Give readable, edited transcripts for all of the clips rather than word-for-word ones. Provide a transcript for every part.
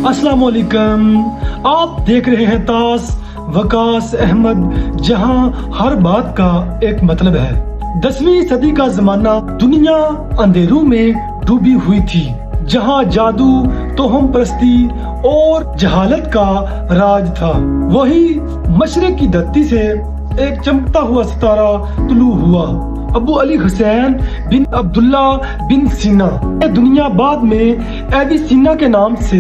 अस्सलाम वालेकुम। आप देख रहे हैं तास वकास अहमद, जहां हर बात का एक मतलब है। 10वीं सदी का जमाना दुनिया अंधेरों में डूबी हुई थी, जहां जादू, तोहम परस्ती और जहालत का राज था। वही मशरिक की धरती से एक चमकता हुआ सितारा तुलू हुआ। अबू अली हुसैन बिन अब्दुल्ला बिन सीना। दुनिया बाद में एविसीना के नाम से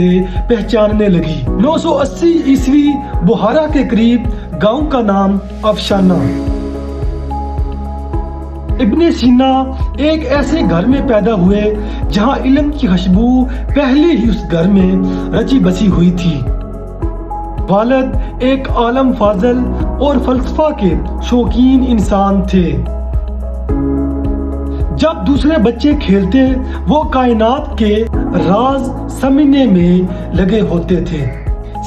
पहचानने लगी। 980 ईस्वी बुहारा के करीब गांव का नाम अफशाना। इब्ने सीना एक ऐसे घर में पैदा हुए जहां इल्म की खुशबू पहले ही उस घर में रची बसी हुई थी। वालिद एक आलम फाजल और फलसफा के शौकीन इंसान थे। जब दूसरे बच्चे खेलते, वो कायनात के राज समझने में लगे होते थे।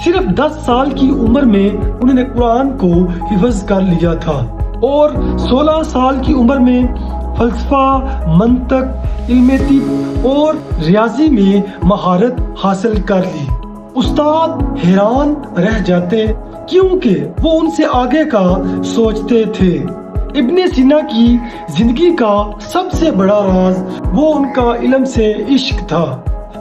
सिर्फ 10 साल की उम्र में उन्होंने कुरान को हिफ्ज कर लिया था और 16 साल की उम्र में फलसफा, मंतक, इल्म तिब और रियाजी में महारत हासिल कर ली। उस्ताद हैरान रह जाते क्योंकि वो उनसे आगे का सोचते थे। इब्ने सीना की जिंदगी का सबसे बड़ा राज वो उनका इल्म से इश्क था।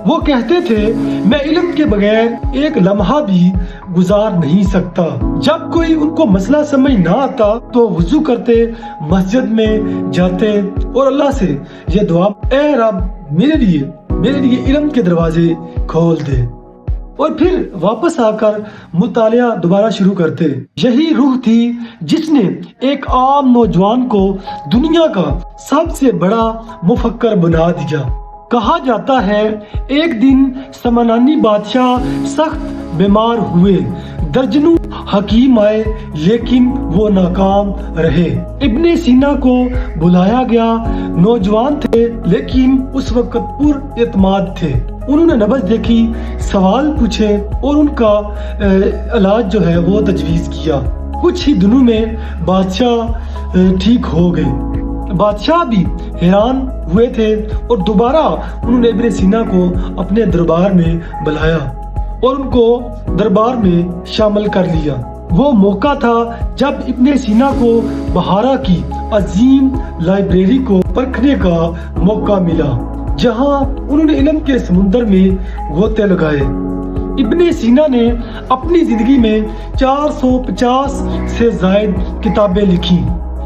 वो कहते थे, मैं इल्म के बगैर एक लम्हा भी गुजार नहीं सकता। जब कोई उनको मसला समझ ना आता तो वुजू करते, मस्जिद में जाते और अल्लाह से ये दुआ, ऐ रब मेरे लिए इल्म के दरवाजे खोल दे, और फिर वापस आकर मुतालिया दोबारा शुरू करते। यही रूह थी जिसने एक आम नौजवान को दुनिया का सबसे बड़ा मुफक्कर बना दिया। कहा जाता है एक दिन समनानी बादशाह सख्त बीमार हुए। दर्जनों हकीम आए लेकिन वो नाकाम रहे। इब्ने सीना को बुलाया गया। नौजवान थे लेकिन उस वक्त पुर एतमाद थे। उन्होंने नबज देखी, सवाल पूछे और उनका इलाज जो है वो तजवीज किया। कुछ ही दिनों में बादशाह ठीक हो गए। बादशाह भी हैरान हुए थे और दोबारा उन्होंने इब्ने सीना को अपने दरबार में बुलाया और उनको दरबार में शामिल कर लिया। वो मौका था जब इब्ने सीना को बहारा की अजीम लाइब्रेरी को परखने का मौका मिला, जहां उन्होंने इल्म के समुंदर में गोते लगाए। इब्ने सीना ने अपनी जिंदगी में 450 से ज्यादा किताबें लिखी,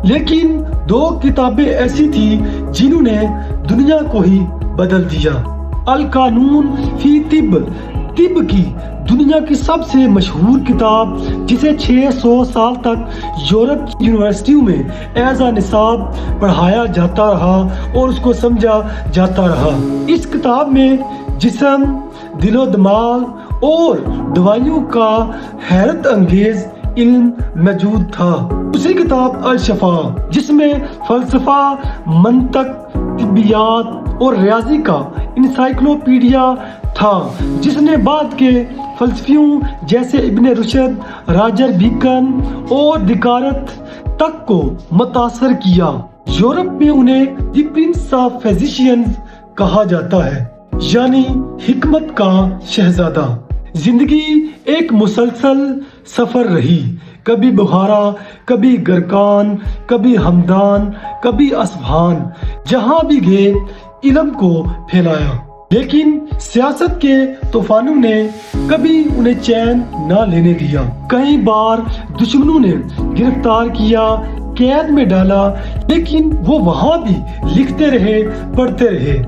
लेकिन 2 किताबें ऐसी थी जिन्होंने दुनिया को ही बदल दिया। अल कानून फी तिब की दुनिया की सबसे मशहूर किताब, जिसे 600 साल तक यूरोप की यूनिवर्सिटियों में एज आ निसाब पढ़ाया जाता रहा और उसको समझा जाता रहा। इस किताब में जिस्म, दिलो दिमाग और दवाइयों का हैरत अंगेज इल्म मौजूद था। उसी किताब अल शफा, जिसमें फलसफा, मंतक, तिब्बियात और रियाजी का इंसाइक्लोपीडिया था, जिसने बाद के फलसफियों जैसे इब्ने रुशद, रॉजर बेकन और दिकारत तक को मुतासर किया। यूरोप में उन्हें द प्रिंस ऑफ फिजिशियंस कहा जाता है, यानी हिकमत का शहजादा। जिंदगी एक मुसलसल सफर रही। कभी बुहारा, कभी गरकान, कभी हमदान, कभी असफहान। जहां भी गए इल्म को फैलाया, लेकिन सियासत के तूफानों ने कभी उन्हें चैन न लेने दिया। कई बार दुश्मनों ने गिरफ्तार किया, कैद में डाला, लेकिन वो वहां भी लिखते रहे, पढ़ते रहे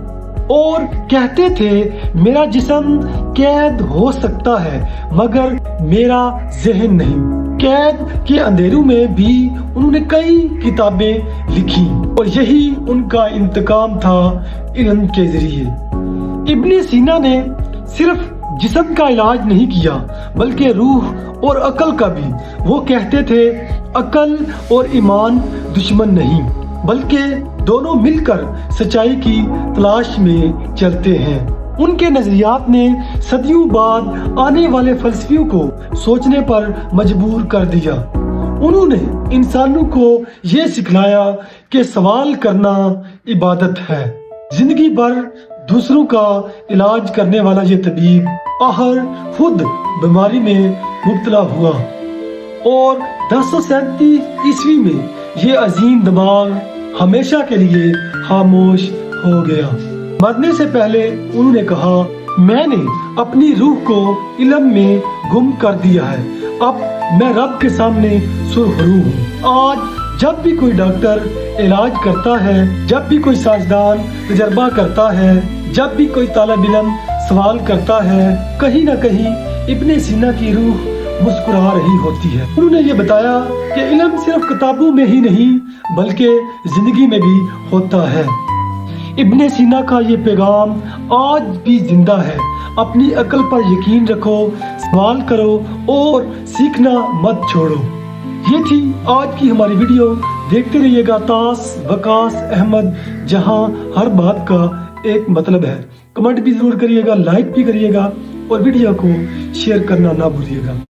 और कहते थे, मेरा जिस्म कैद हो सकता है मगर मेरा ज़हन नहीं। कैद के अंधेरों में भी उन्होंने कई किताबें लिखी और यही उनका इंतकाम था इल्म के जरिए। इब्ने सीना ने सिर्फ जिस्म का इलाज नहीं किया बल्कि रूह और अकल का भी। वो कहते थे, अकल और ईमान दुश्मन नहीं बल्कि दोनों मिलकर सच्चाई की तलाश में चलते हैं। उनके नजरियात ने सदियों बाद आने वाले फलसफियों को सोचने पर मजबूर कर दिया। उन्होंने इंसानों को ये सिखलाया कि सवाल करना इबादत है। जिंदगी भर दूसरों का इलाज करने वाला ये तबीब आखिर खुद बीमारी में मुब्तला हुआ और 1037 ईस्वी में ये अजीम दिमाग हमेशा के लिए खामोश हो गया। मरने से पहले उन्होंने कहा, मैंने अपनी रूह को इल्म में गुम कर दिया है, अब मैं रब के सामने सुरखरू हूँ। आज जब भी कोई डॉक्टर इलाज करता है, जब भी कोई साइंसदान तजर्बा करता है, जब भी कोई तालिब इल्म सवाल करता है, कहीं न कहीं इब्ने सीना की रूह मुस्कुरा रही होती है। उन्होंने ये बताया कि इल्म सिर्फ किताबों में ही नहीं बल्कि जिंदगी में भी होता है। इब्ने सीना का ये पैगाम आज भी जिंदा है। अपनी अक्ल पर यकीन रखो, सवाल करो और सीखना मत छोड़ो। ये थी आज की हमारी वीडियो। देखते रहिएगा तास वकास अहमद, जहां हर बात का एक मतलब है। कमेंट भी जरूर करिएगा, लाइक भी करिएगा और वीडियो को शेयर करना ना भूलिएगा।